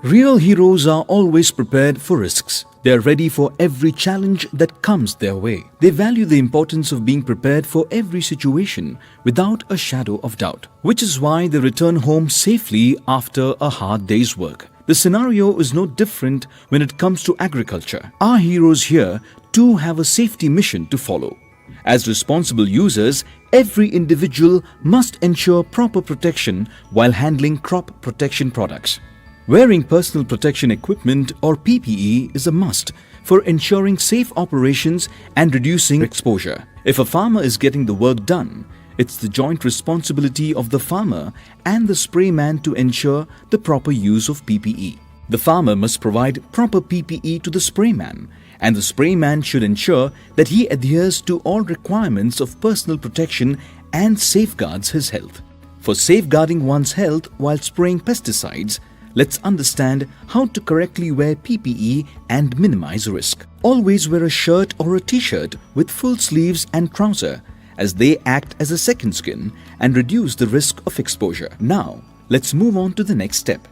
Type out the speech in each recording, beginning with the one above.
Real heroes are always prepared for risks. They are ready for every challenge that comes their way. They value the importance of being prepared for every situation without a shadow of doubt, which is why they return home safely after a hard day's work. The scenario is no different when it comes to agriculture. Our heroes here too have a safety mission to follow. As responsible users, every individual must ensure proper protection while handling crop protection products. Wearing personal protection equipment or PPE is a must for ensuring safe operations and reducing exposure. If a farmer is getting the work done, it's the joint responsibility of the farmer and the sprayman to ensure the proper use of PPE. The farmer must provide proper PPE to the sprayman, and the sprayman should ensure that he adheres to all requirements of personal protection and safeguards his health. For safeguarding one's health while spraying pesticides, let's understand how to correctly wear PPE and minimize risk. Always wear a shirt or a t-shirt with full sleeves and trouser, as they act as a second skin and reduce the risk of exposure. Now, let's move on to the next step.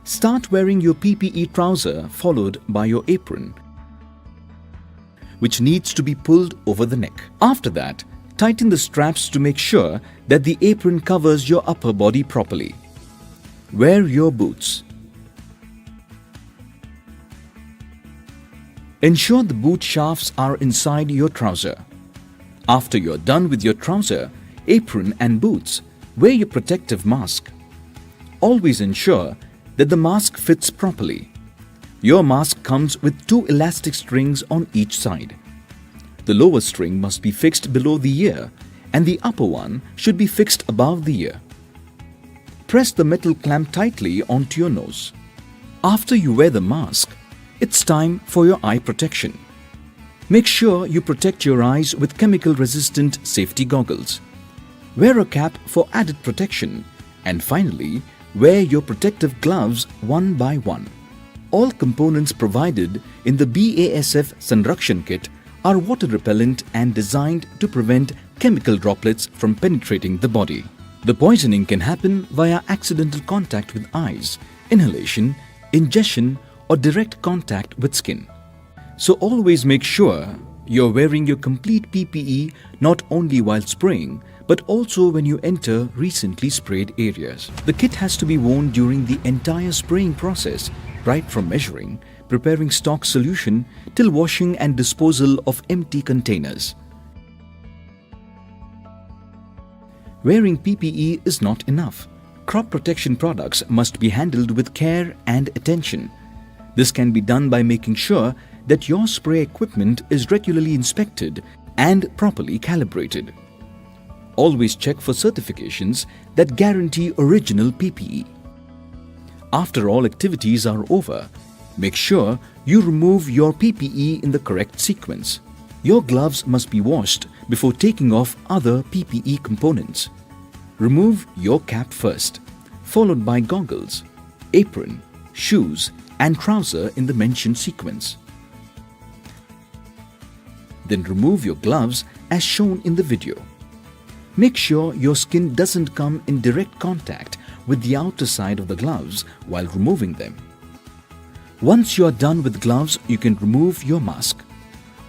Start wearing your PPE trouser followed by your apron, which needs to be pulled over the neck. After that, tighten the straps to make sure that the apron covers your upper body properly. Wear your boots. Ensure the boot shafts are inside your trouser. After you're done with your trouser, apron and boots, wear your protective mask. Always ensure that the mask fits properly. Your mask comes with 2 elastic strings on each side. The lower string must be fixed below the ear and the upper one should be fixed above the ear. Press the metal clamp tightly onto your nose. After you wear the mask, it's time for your eye protection. Make sure you protect your eyes with chemical-resistant safety goggles. Wear a cap for added protection. And finally, wear your protective gloves one by one. All components provided in the BASF Sanrakshan kit are water repellent and designed to prevent chemical droplets from penetrating the body. The poisoning can happen via accidental contact with eyes, inhalation, ingestion, or direct contact with skin. So always make sure you're wearing your complete PPE not only while spraying, but also when you enter recently sprayed areas. The kit has to be worn during the entire spraying process, right from measuring, preparing stock solution, till washing and disposal of empty containers. Wearing PPE is not enough. Crop protection products must be handled with care and attention. This can be done by making sure that your spray equipment is regularly inspected and properly calibrated. Always check for certifications that guarantee original PPE. After all activities are over, make sure you remove your PPE in the correct sequence. Your gloves must be washed before taking off other PPE components. Remove your cap first, followed by goggles, apron, shoes, and trouser in the mentioned sequence. Then remove your gloves as shown in the video. Make sure your skin doesn't come in direct contact with the outer side of the gloves while removing them. Once you are done with gloves, you can remove your mask.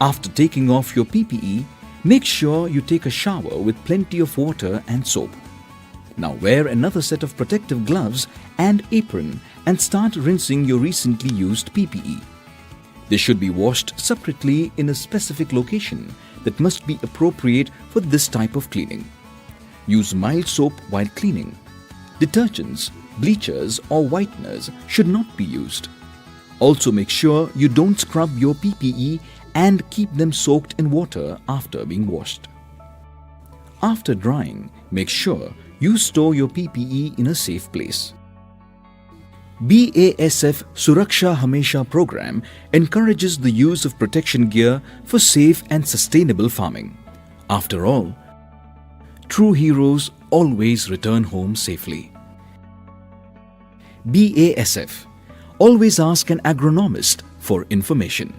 After taking off your PPE, make sure you take a shower with plenty of water and soap. Now wear another set of protective gloves and apron and start rinsing your recently used PPE. They should be washed separately in a specific location that must be appropriate for this type of cleaning. Use mild soap while cleaning. Detergents, bleachers or whiteners should not be used. Also make sure you don't scrub your PPE and keep them soaked in water after being washed. After drying, make sure you store your PPE in a safe place. BASF Suraksha Hamesha program encourages the use of protection gear for safe and sustainable farming. After all, true heroes always return home safely. BASF. Always ask an agronomist for information.